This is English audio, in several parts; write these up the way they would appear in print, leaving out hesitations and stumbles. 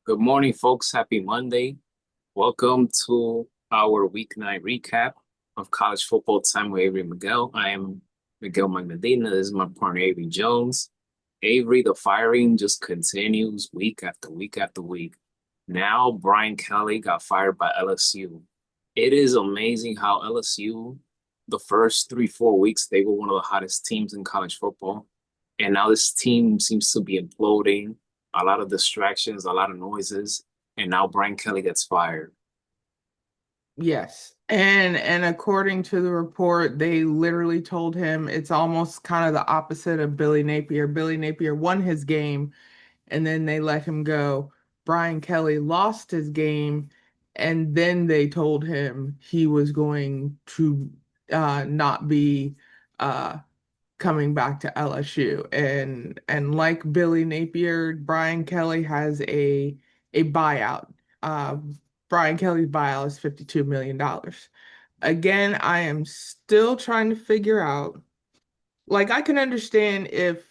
Good morning, folks. Happy Monday. Welcome to our weeknight recap of college football time with Avery Miguel. I am Miguel Magdalena. This is my partner, Avery Jones. Avery, the firing just continues week after week after week. Now, Brian Kelly got fired by LSU. It is amazing how LSU, the first 3, 4 weeks, they were one of the hottest teams in college football. And now this team seems to be imploding, a lot of distractions, a lot of noises, and now Brian Kelly gets fired. Yes. And according to the report, they literally told him it's almost kind of the opposite of Billy Napier. Billy Napier won his game and then they let him go. Brian Kelly lost his game and then they told him he was going to not be uh coming back to LSU. And like Billy Napier, Brian Kelly has a buyout. Uh, Brian Kelly's buyout is $52 million. Again, I am still trying to figure out, like I can understand if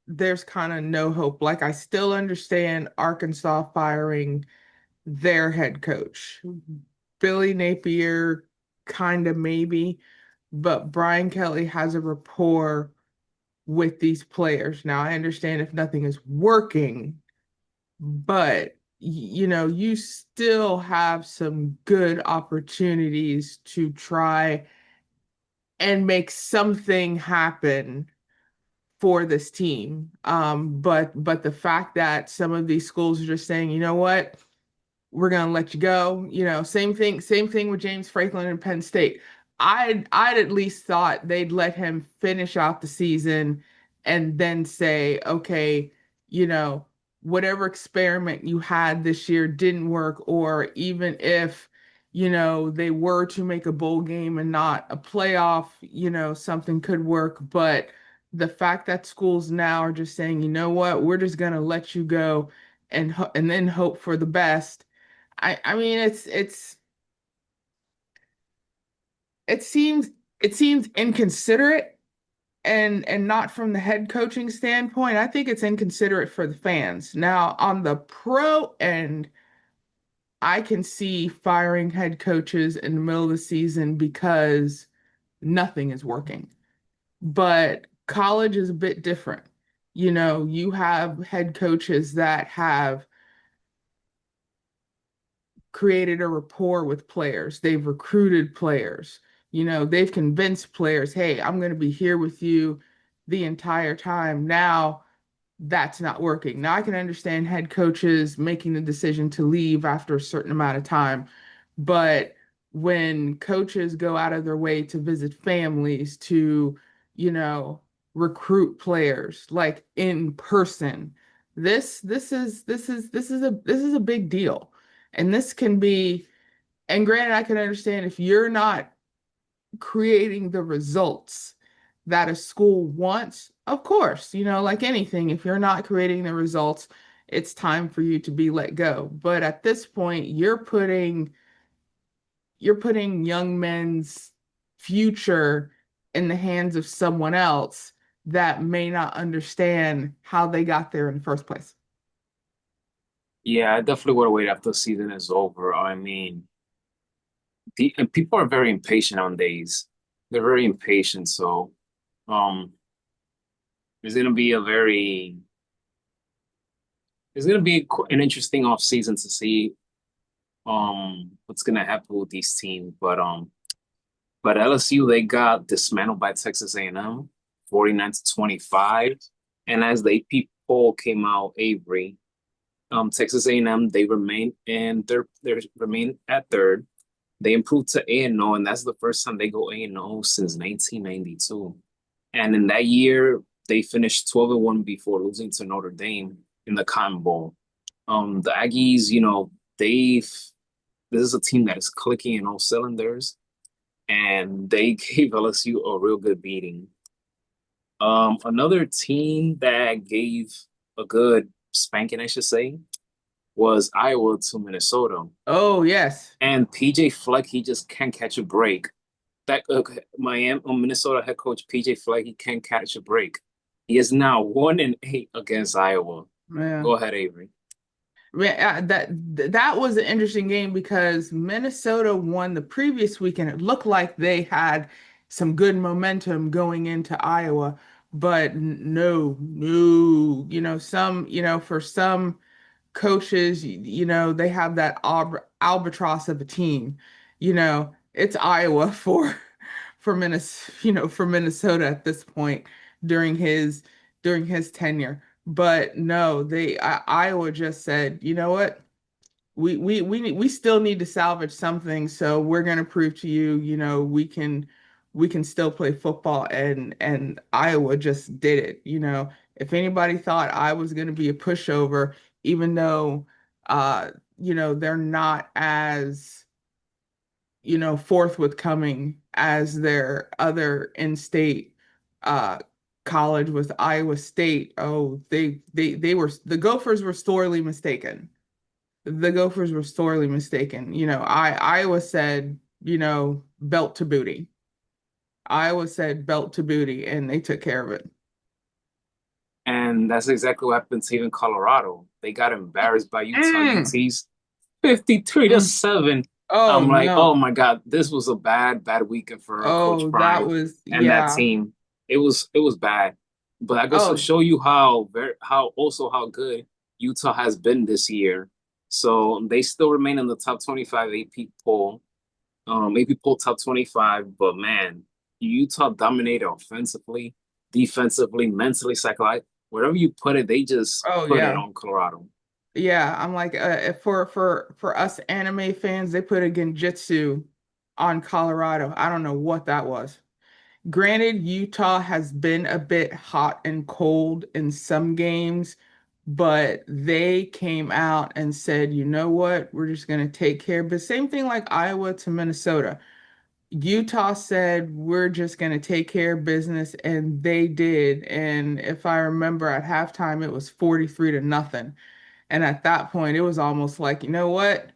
there's kind of no hope. Like I still understand Arkansas firing their head coach. Billy Napier kind of maybe, but Brian Kelly has a rapport with these players. Now, I understand if nothing is working, but you still have some good opportunities to try and make something happen for this team. But the fact that some of these schools are just saying, you know what, we're gonna let you go. Same thing with James Franklin and Penn State. I'd at least thought they'd let him finish out the season and then say, okay, you know, whatever experiment you had this year didn't work, or even if, they were to make a bowl game and not a playoff, something could work. But the fact that schools now are just saying, you know what, we're just gonna let you go and then hope for the best. I mean it seems it seems inconsiderate and not from the head coaching standpoint. I think it's inconsiderate for the fans. Now, on the pro end, I can see firing head coaches in the middle of the season because nothing is working. But college is a bit different. You have head coaches that have created a rapport with players. They've recruited players. They've convinced players, hey, I'm going to be here with you the entire time. Now, that's not working. Now, I can understand head coaches making the decision to leave after a certain amount of time. But when coaches go out of their way to visit families, to, you know, recruit players like in person, this is a big deal. And this can be, and granted, I can understand if you're not creating the results that a school wants, of course, like anything, if you're not creating the results, it's time for you to be let go. But at this point, you're putting young men's future in the hands of someone else that may not understand how they got there in the first place. Yeah, I definitely would have waited after the season is over. I mean, and people are very impatient on days. They're very impatient. So, um, it's gonna be a very, it's gonna be an interesting off season to see, what's gonna happen with these teams. But LSU, they got dismantled by Texas A&M, 49-25. And as the AP poll came out, Avery, Texas A&M, they remain in they remain at third. They improved to A&O, and that's the first time they go A&O since 1992. And in that year, they finished 12-1 before losing to Notre Dame in the Cotton Bowl. The Aggies, they've this is a team that is clicking in all cylinders, and they gave LSU a real good beating. Another team that gave a good spanking, I should say, was Iowa to Minnesota. Oh, yes. And PJ Fleck, he just can't catch a break. That Miami, Minnesota head coach PJ Fleck, he can't catch a break. He is now 1-8 against Iowa. Yeah. Go ahead, Avery. That was an interesting game because Minnesota won the previous weekend. It looked like they had some good momentum going into Iowa, but no, no, for some coaches, they have that albatross of a team. It's Iowa for Minnesota at this point during his tenure. But no, Iowa just said, you know what? We still need to salvage something, so we're going to prove to you, we can still play football, and Iowa just did it. If anybody thought I was going to be a pushover, even though they're not as forthcoming as their other in-state uh college with Iowa State. Oh, they were the Gophers were sorely mistaken. The Gophers were sorely mistaken. Iowa said, belt to booty. Iowa said belt to booty, and they took care of it. And that's exactly what happened to even Colorado. They got embarrassed by Utah. Mm, UT's 53 to mm. 7. Oh I'm like, oh no. my God, this was a bad, bad weekend for Coach Oh, that Prime was, and that yeah. team. It was bad. But I guess to Oh, show you how good Utah has been this year. So they still remain in the top 25 AP poll. AP poll top 25, but man, Utah dominated offensively, defensively, mentally, psychologically. Wherever you put it, they just oh put it yeah. on Colorado. Yeah, I'm like, for us anime fans, they put a genjutsu on Colorado. I don't know what that was. Granted, Utah has been a bit hot and cold in some games, but they came out and said, you know what, we're just going to take care. But same thing like Iowa to Minnesota. Utah said, we're just going to take care of business, and they did. And if I remember at halftime, it was 43 to nothing. And at that point, it was almost like, you know what?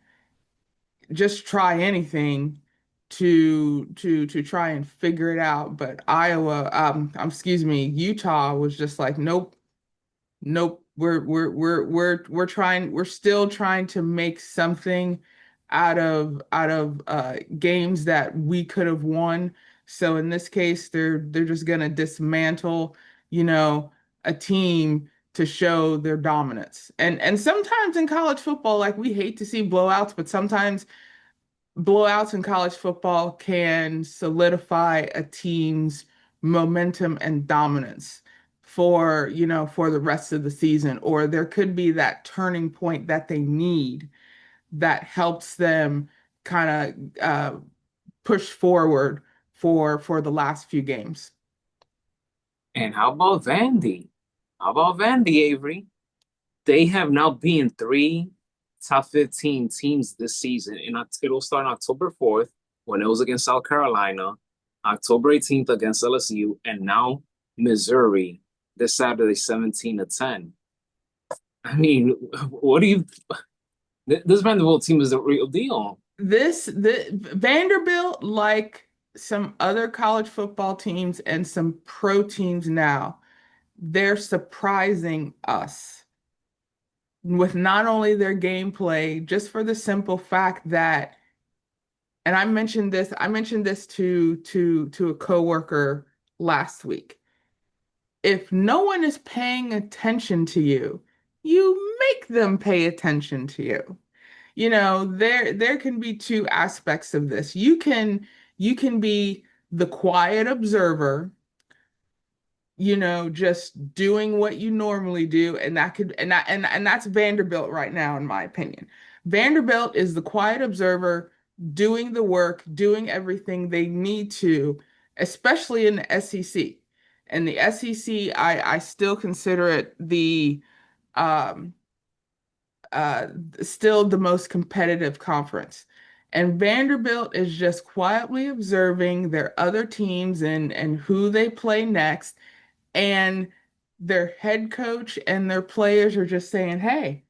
Just try anything to try and figure it out. But excuse me, Utah was just like, nope, nope. We're still trying to make something out of games that we could have won. So in this case, they're just gonna dismantle, you know, a team to show their dominance. And sometimes in college football, like we hate to see blowouts, but sometimes blowouts in college football can solidify a team's momentum and dominance for the rest of the season, or there could be that turning point that they need that helps them kind of push forward for the last few games. And how about Vandy? How about Vandy, Avery? They have now been three top 15 teams this season. And it'll start on October 4th when it was against South Carolina, October 18th against LSU, and now Missouri this Saturday, 17 to 10. I mean, what do you this Vanderbilt team is the real deal. The Vanderbilt, like some other college football teams and some pro teams now, they're surprising us with not only their gameplay, just for the simple fact that, and I mentioned this to a coworker last week. If no one is paying attention to you, you make them pay attention to you. There can be two aspects of this. You can be the quiet observer, just doing what you normally do, and that could and that's Vanderbilt right now, in my opinion. Vanderbilt is the quiet observer doing the work, doing everything they need to, especially in the SEC. And the SEC, I still consider it um uh still the most competitive conference. And Vanderbilt is just quietly observing their other teams and who they play next, and their head coach and their players are just saying, hey,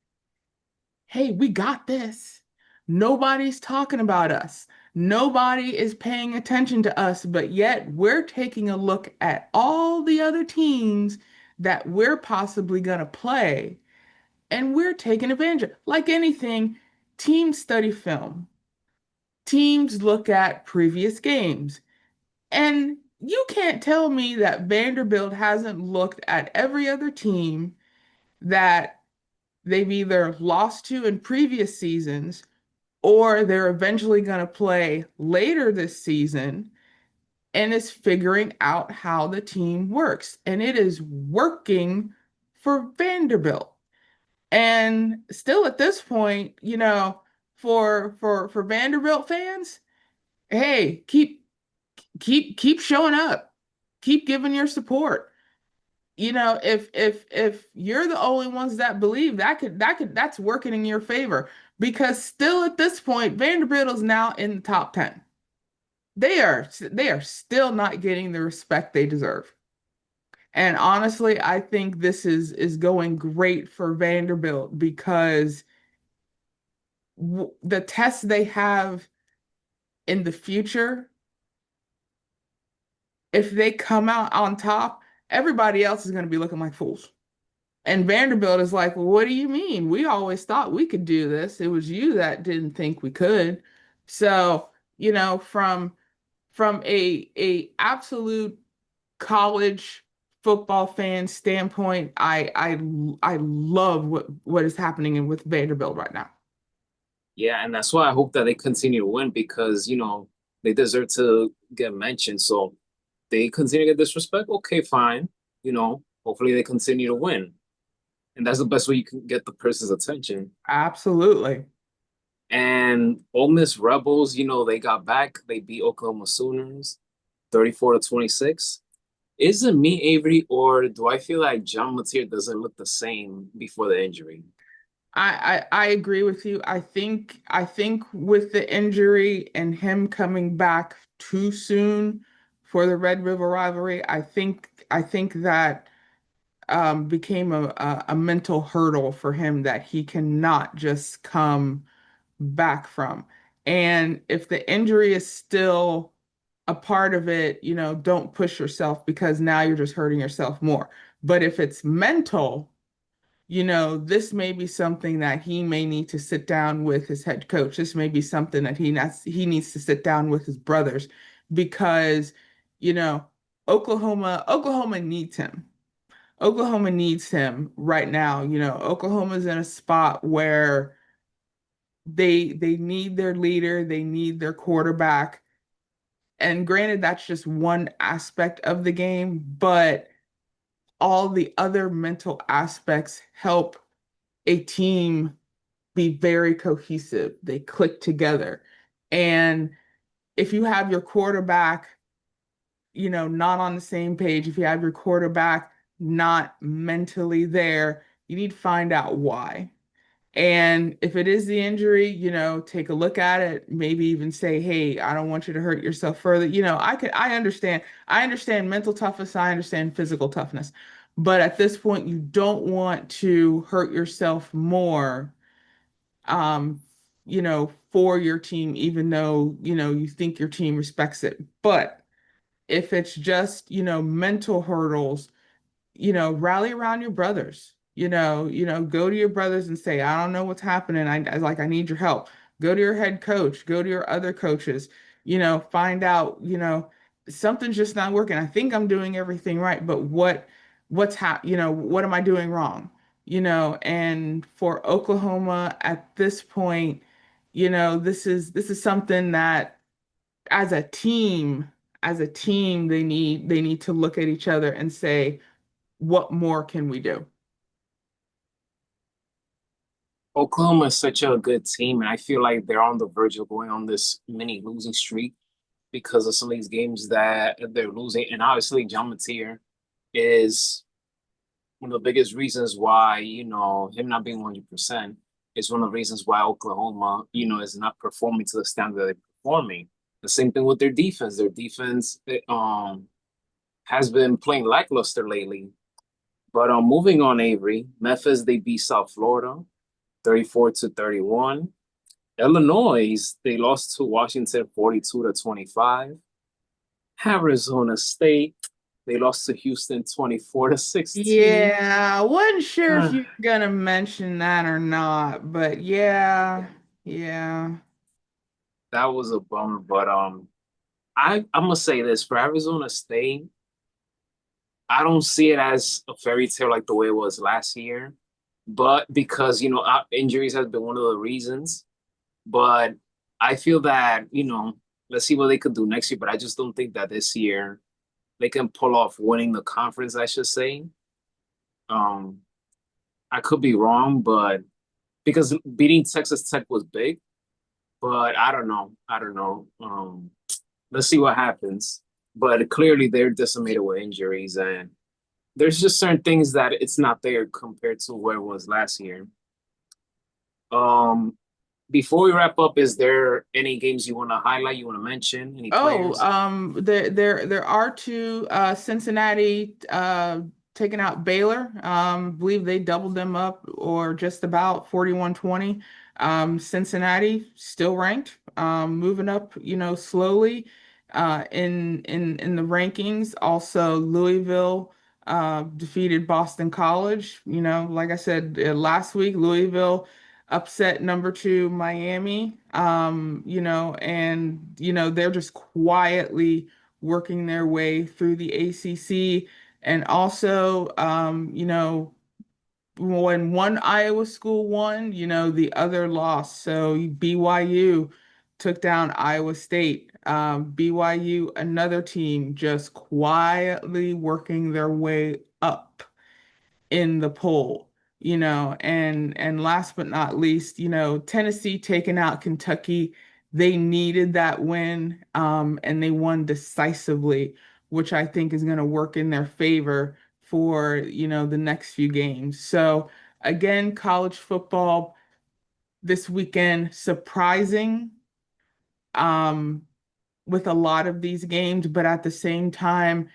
we got this. Nobody's talking about us. Nobody is paying attention to us, but yet we're taking a look at all the other teams that we're possibly going to play. and we're taking advantage of it. Like anything, teams study film. Teams look at previous games. And you can't tell me that Vanderbilt hasn't looked at every other team that they've either lost to in previous seasons or they're eventually going to play later this season and is figuring out how the team works. And it is working for Vanderbilt. And still at this point, for Vanderbilt fans, hey, keep showing up. Keep giving your support. If you're the only ones that believe that's working in your favor because still at this point, Vanderbilt is now in the top 10. They are still not getting the respect they deserve. And honestly, I think this is going great for Vanderbilt because the tests they have in the future, if they come out on top, everybody else is going to be looking like fools. And Vanderbilt is like, well, what do you mean? We always thought we could do this. It was you that didn't think we could. So, from a absolute college football fan standpoint, I love what is happening with Vanderbilt right now. Yeah, and that's why I hope that they continue to win because, they deserve to get mentioned. So they continue to get disrespect. Okay, fine. Hopefully they continue to win. And that's the best way you can get the person's attention. Absolutely. And Ole Miss Rebels, they got back. They beat Oklahoma Sooners 34-26. Is it me, Avery, or do I feel like John Mateer doesn't look the same before the injury? I agree with you. I think with the injury and him coming back too soon for the Red River rivalry, I think that became a mental hurdle for him that he cannot just come back from. And if the injury is still a part of it, don't push yourself because now you're just hurting yourself more. But if it's mental, this may be something that he may need to sit down with his head coach. This may be something that he needs to sit down with his brothers because, you know, Oklahoma needs him. Oklahoma needs him right now. Oklahoma's in a spot where they need their leader, they need their quarterback. And granted, that's just one aspect of the game, but all the other mental aspects help a team be very cohesive. They click together. And if you have your quarterback, not on the same page, if you have your quarterback not mentally there, you need to find out why. And if it is the injury, take a look at it, maybe even say, "Hey, I don't want you to hurt yourself further." I understand mental toughness, I understand physical toughness. But at this point, you don't want to hurt yourself more for your team, even though, you think your team respects it. But if it's just, mental hurdles, rally around your brothers. Go to your brothers and say, I don't know what's happening. I need your help. Go to your head coach, go to your other coaches, find out, something's just not working. I think I'm doing everything right, but what am I doing wrong? And for Oklahoma at this point, this is something that as a team, they need to look at each other and say, what more can we do? Oklahoma is such a good team, and I feel like they're on the verge of going on this mini losing streak because of some of these games that they're losing. And obviously, John Mateer is one of the biggest reasons why, him not being 100% is one of the reasons why Oklahoma, is not performing to the standard they're performing. The same thing with their defense. Their defense has been playing lackluster lately. But moving on, Avery, Memphis, they beat South Florida 34-31. Illinois, they lost to Washington 42-25. Arizona State, They lost to Houston 24-16. Yeah, wasn't sure if Uh, you were gonna mention that or not, but yeah, yeah. that was a bummer, but I'm gonna say this for Arizona State. I don't see it as a fairy tale like the way it was last year, but because injuries has been one of the reasons. But I feel that let's see what they could do next year. But I just don't think that this year they can pull off winning the conference. I should say. Um, I could be wrong, but because beating Texas Tech was big, but I don't know. I don't know. Let's see what happens. But clearly they're decimated with injuries, and there's just certain things that it's not there compared to where it was last year. Um, Before we wrap up, is there any games you want to highlight? You want to mention any Oh, players? there are two Cincinnati taking out Baylor. Believe they doubled them up or just about 41-20. Cincinnati still ranked, moving up, slowly in the rankings. Also, Louisville defeated Boston College. Like I said last week, Louisville upset number two Miami, and they're just quietly working their way through the ACC. And also, when one Iowa school won, the other lost. So BYU took down Iowa State. BYU, another team, just quietly working their way up in the poll, and last but not least, Tennessee taking out Kentucky. They needed that win, and they won decisively, which I think is going to work in their favor for, the next few games. So again, college football this weekend, surprising. Um, with a lot of these games, but at the same time,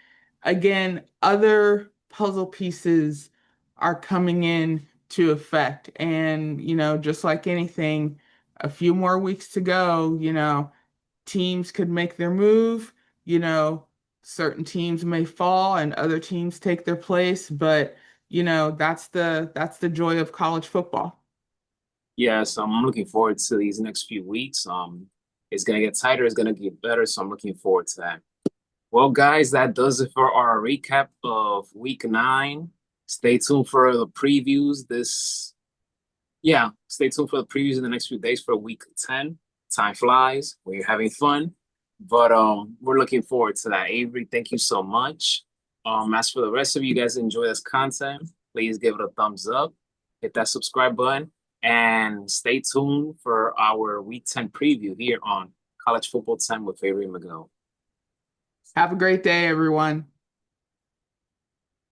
again, other puzzle pieces are coming in to effect. And, just like anything, a few more weeks to go, teams could make their move, you know, certain teams may fall and other teams take their place, but that's the joy of college football. Yes, I'm looking forward to these next few weeks. It's gonna get tighter, it's gonna get better, so I'm looking forward to that. Well, guys, that does it for our recap of week 9. Stay tuned for the previews. Stay tuned for the previews in the next few days for week 10. Time flies when you're having fun. But we're looking forward to that. Avery, thank you so much. As for the rest of you guys enjoy this content, please give it a thumbs up, hit that subscribe button, and stay tuned for our week 10 preview here on College Football 10 with Avery McGill. Have a great day, everyone.